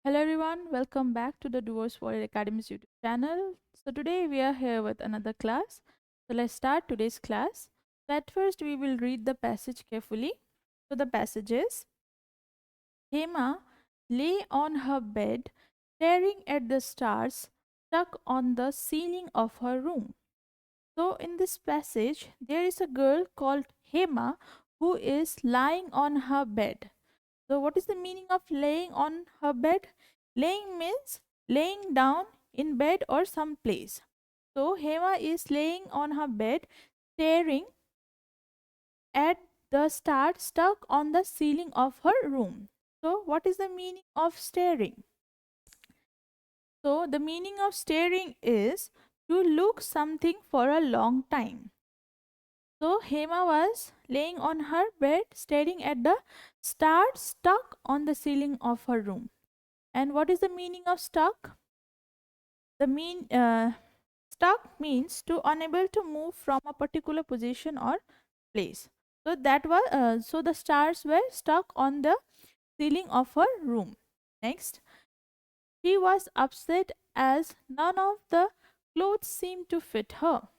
Hello everyone, welcome back to the Divorce Warrior Academy's YouTube channel. So today we are here with another class. So let's start today's class. So at first we will read the passage carefully. So the passage is: Hema lay on her bed staring at the stars stuck on the ceiling of her room. So in this passage there is a girl called Hema who is lying on her bed. So, what is the meaning of laying on her bed? Laying means laying down in bed or some place. So, Hema is laying on her bed, staring at the star stuck on the ceiling of her room. So, what is the meaning of staring? So, the meaning of staring is to look something for a long time. So, Hema was laying on her bed, staring at the star stuck on the ceiling of her room. And what is the meaning of stuck? The stuck means to unable to move from a particular position or place. So that was so the stars were stuck on the ceiling of her room. Next, she was upset as none of the clothes seemed to fit her.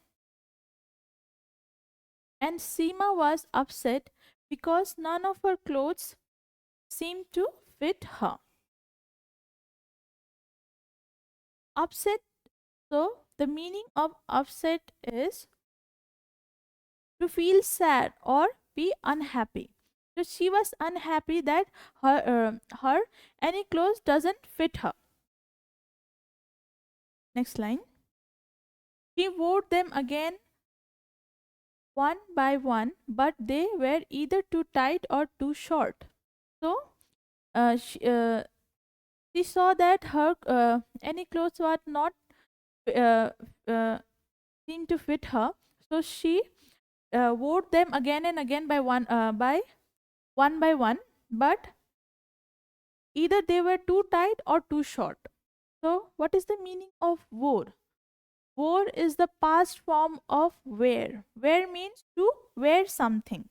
And Seema was upset because none of her clothes seemed to fit her. Upset. So the meaning of upset is to feel sad or be unhappy. So she was unhappy that her any clothes doesn't fit her. Next line. She wore them again one by one, but they were either too tight or too short. So uh, she, uh, she saw that her any clothes were not uh, uh, seem to fit her. So she wore them again and again by one, but either they were too tight or too short. So, what is the meaning of wore? Wore is the past form of wear. Wear means to wear something.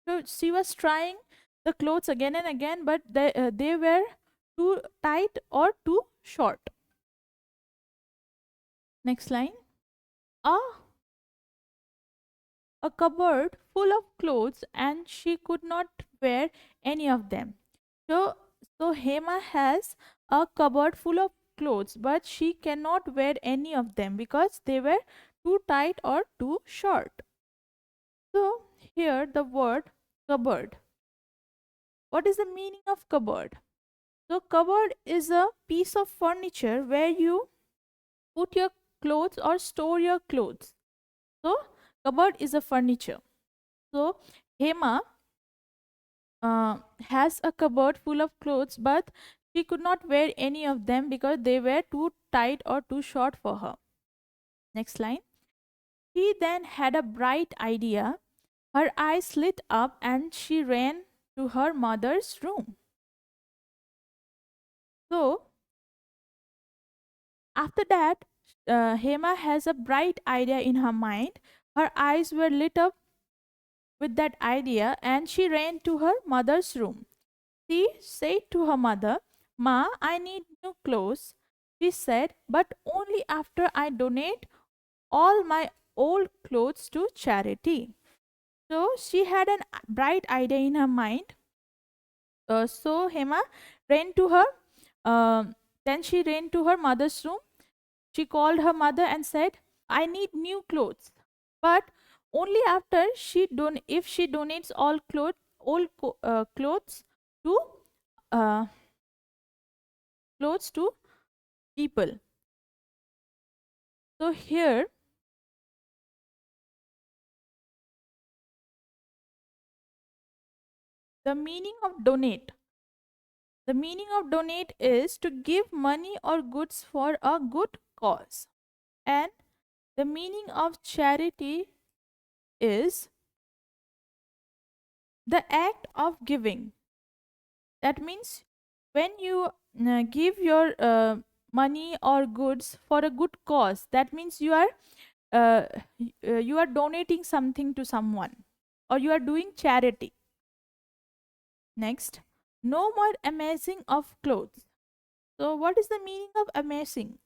So, she was trying the clothes again and again, but they were too tight or too short. Next line. Ah, a cupboard full of clothes, and she could not wear any of them. So, Hema has a cupboard full of clothes, but she cannot wear any of them because they were too tight or too short. So, here the word cupboard. What is the meaning of cupboard? So, cupboard is a piece of furniture where you put your clothes or store your clothes. So, cupboard is a furniture. So, Hema has a cupboard full of clothes, but she could not wear any of them because they were too tight or too short for her. Next line. She then had a bright idea. Her eyes lit up and she ran to her mother's room. So, after that, Hema has a bright idea in her mind. Her eyes were lit up with that idea and she ran to her mother's room. She said to her mother, "Ma, I need new clothes." She said, "but only after I donate all my old clothes to charity." So she had a bright idea in her mind. So Hema ran to her. Then she ran to her mother's room. She called her mother and said, "I need new clothes, but only after if she donates all clothes to uh, people." So here the meaning of donate. The meaning of donate is to give money or goods for a good cause. And the meaning of charity is the act of giving. That means when you give your money or goods for a good cause, that means you are donating something to someone. or you are doing charity. Next, no more amazing of clothes. So, what is the meaning of amazing?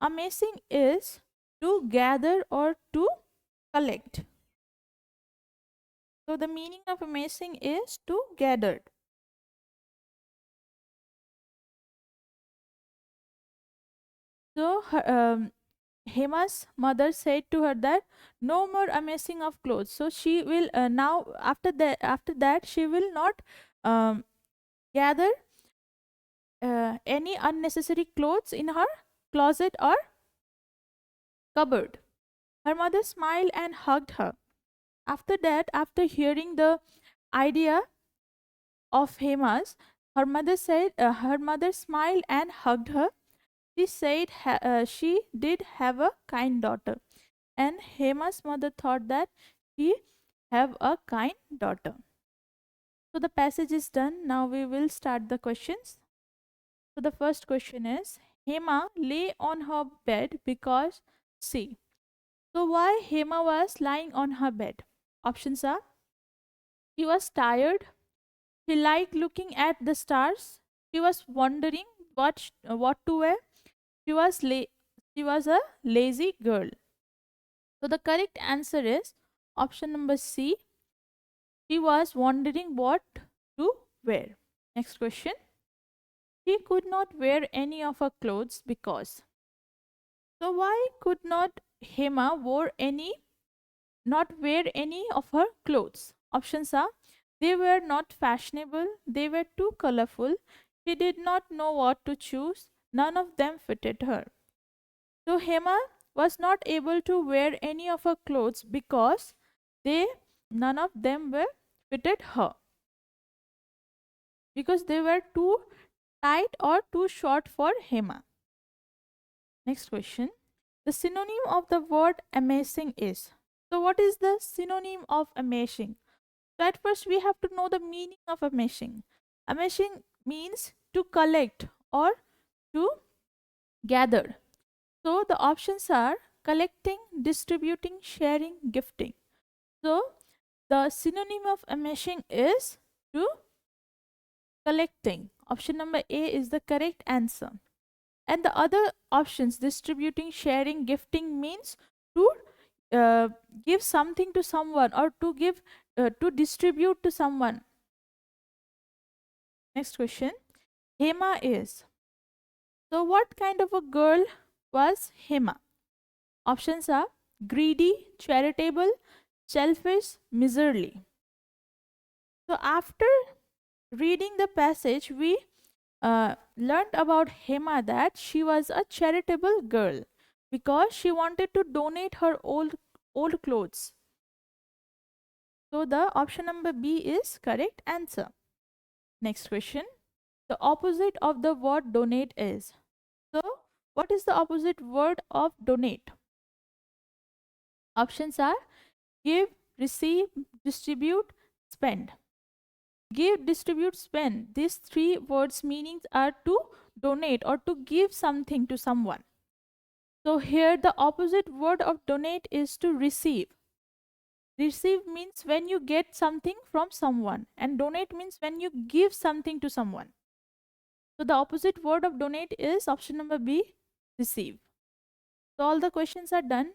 Amazing is to gather or to collect. So, the meaning of amazing is to gather. So, Hema's mother said to her that no more amazing of clothes. So she will now after that she will not um, gather any unnecessary clothes in her closet or cupboard. Her mother smiled and hugged her. After that, after hearing the idea of Hema's, her mother smiled and hugged her. She said she did have a kind daughter, and Hema's mother thought that she have a kind daughter. So the passage is done. Now we will start the questions. So the first question is, Hema lay on her bed because see. So why Hema was lying on her bed? Options are, she was tired, she liked looking at the stars, she was wondering what to wear, she was a lazy girl. So the correct answer is option number C. She was wondering what to wear. Next question. She could not wear any of her clothes because. So why could not Hema not wear any of her clothes? Options are, they were not fashionable, they were too colorful, she did not know what to choose, none of them fitted her. So Hema was not able to wear any of her clothes because they none of them were fitted her, because they were too tight or too short for Hema. Next question. The synonym of the word amazing is. So what is the synonym of amazing? So at first we have to know the meaning of amazing. Amazing means to collect or to gather. So the options are collecting, distributing, sharing, gifting. So the synonym of amazing is to collecting. Option number A is the correct answer. And the other options, distributing, sharing, gifting, means to uh, give something to someone or to distribute to someone. Next question. Hema is. So what kind of a girl was Hema? Options are greedy, charitable, selfish, miserly. So after reading the passage, we learned about Hema that she was a charitable girl because she wanted to donate her old clothes. So the option number B is correct answer. Next question. The opposite of the word donate is. So what is the opposite word of donate? Options are give, receive, distribute, spend. Give, distribute, spend. These three words meanings are to donate or to give something to someone. So here the opposite word of donate is to receive. Receive means when you get something from someone, and donate means when you give something to someone. So the opposite word of donate is option number B, receive. So all the questions are done.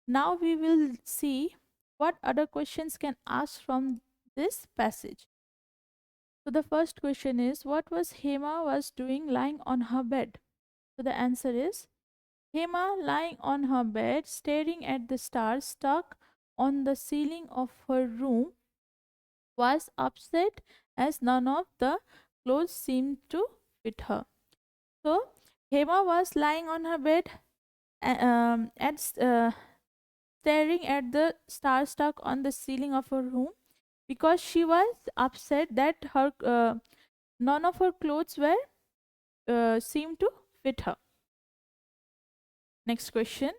Now we will see what other questions can ask from this passage. So the first question is, what was Hema was doing lying on her bed? So the answer is, Hema lying on her bed staring at the stars stuck on the ceiling of her room was upset as none of the clothes seemed to fit her. So Hema was lying on her bed and staring at the stars stuck on the ceiling of her room because she was upset that her none of her clothes were seemed to fit her. Next question.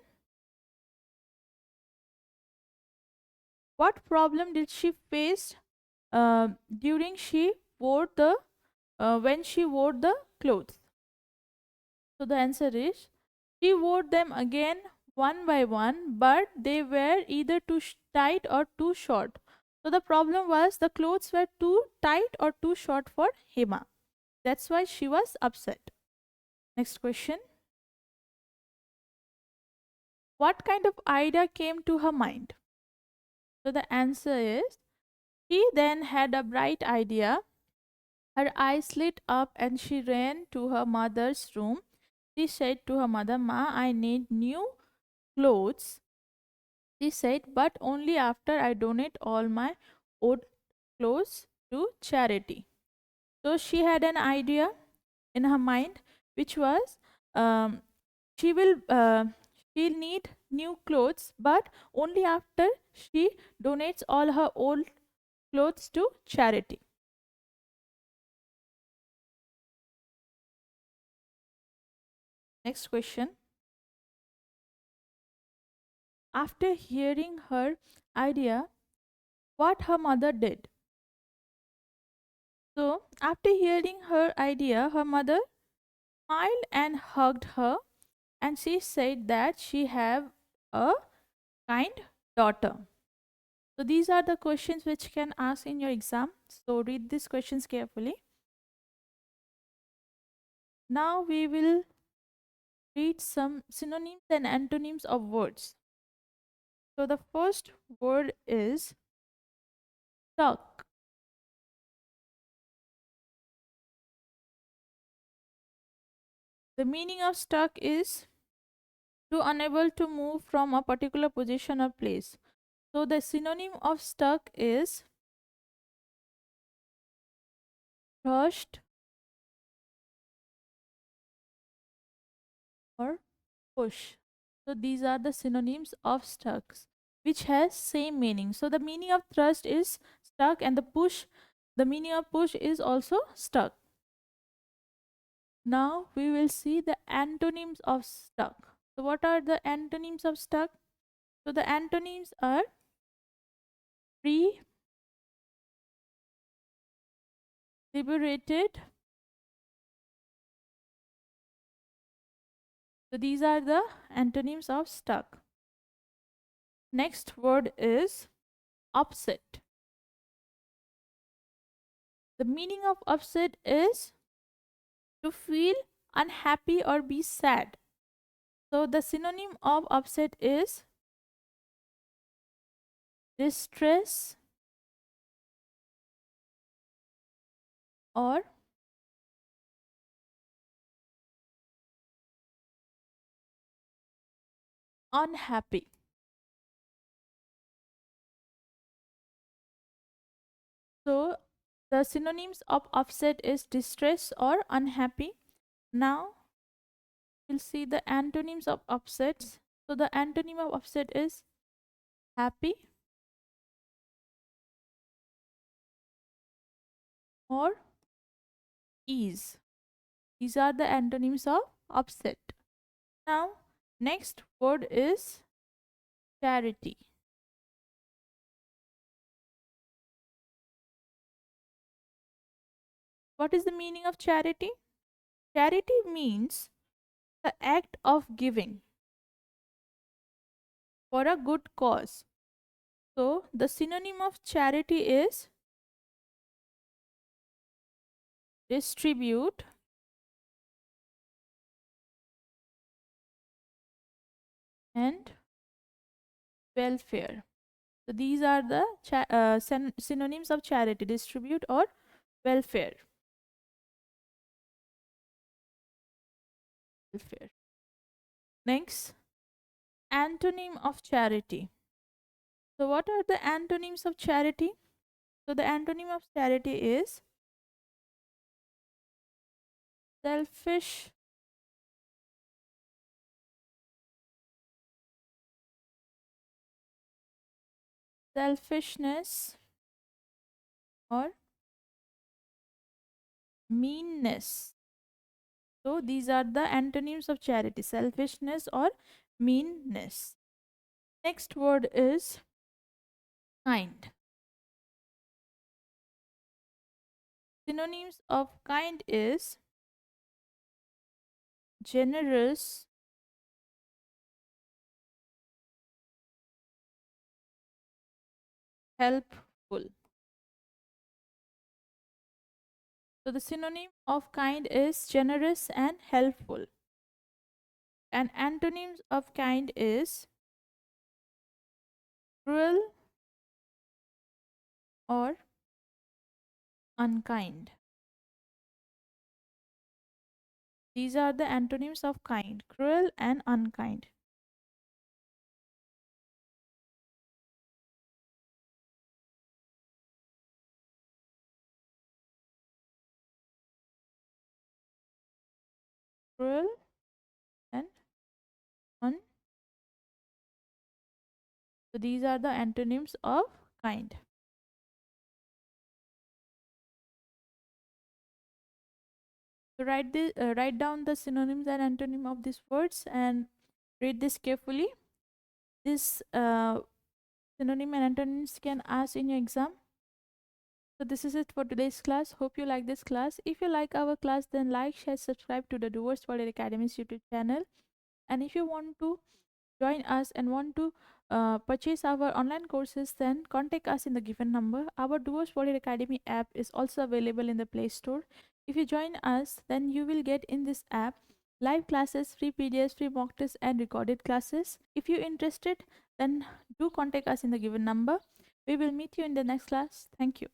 What problem did she face during she wore the when she wore the clothes? So the answer is, she wore them again one by one, but they were either too tight or too short. So the problem was the clothes were too tight or too short for Hema. That's why she was upset. Next question. What kind of idea came to her mind? So the answer is she then had a bright idea. Her eyes lit up and she ran to her mother's room. She said to her mother, Ma, I need new clothes. She said, but only after I donate all my old clothes to charity. So she had an idea in her mind, which was um, she will she'll need new clothes, but only after she donates all her old clothes to charity. Next question. After hearing her idea, what her mother did. So, after hearing her idea, her mother smiled and hugged her, and she said that she have a kind daughter. So, these are the questions which can ask in your exam. So, read these questions carefully. Now, we will read some synonyms and antonyms of words. So, the first word is stuck. The meaning of stuck is to unable to move from a particular position or place. So the synonym of stuck is crushed or push. So these are the synonyms of stuck, which has same meaning. So the meaning of thrust is stuck, and the meaning of push is also stuck. Now we will see the antonyms of stuck. So what are the antonyms of stuck? So the antonyms are free, liberated. So these are the antonyms of stuck. Next word is upset. The meaning of upset is to feel unhappy or be sad. So the synonym of upset is distress or unhappy. So the synonyms of upset is distress or unhappy. Now we'll see the antonyms of upsets. So the antonym of upset is happy or ease. These are the antonyms of upset. Now next word is charity. What is the meaning of charity? Charity means the act of giving for a good cause. So, the synonym of charity is distribute and welfare. So, these are the synonyms of charity, distribute or welfare. Welfare. Next, antonym of charity. So, what are the antonyms of charity? So, the antonym of charity is selfish, selfishness, or meanness. So these are the antonyms of charity, selfishness or meanness. Next word is kind. Synonyms of kind is generous, helpful. So the synonym of kind is generous and helpful. And antonyms of kind is cruel or unkind. These are the antonyms of kind, cruel and unkind. Cruel and un. So these are the antonyms of kind. So write down the synonyms and antonym of these words and read this carefully. This synonym and antonyms can ask in your exam. So this is it for today's class. Hope you like this class. If you like our class, then like, share, subscribe to the Doers World Academy's YouTube channel. And if you want to join us and want to purchase our online courses, then contact us in the given number. Our Doers World Academy app is also available in the Play Store. If you join us, then you will get in this app live classes, free PDFs, free mock tests, and recorded classes. If you're interested, then do contact us in the given number. We will meet you in the next class. Thank you.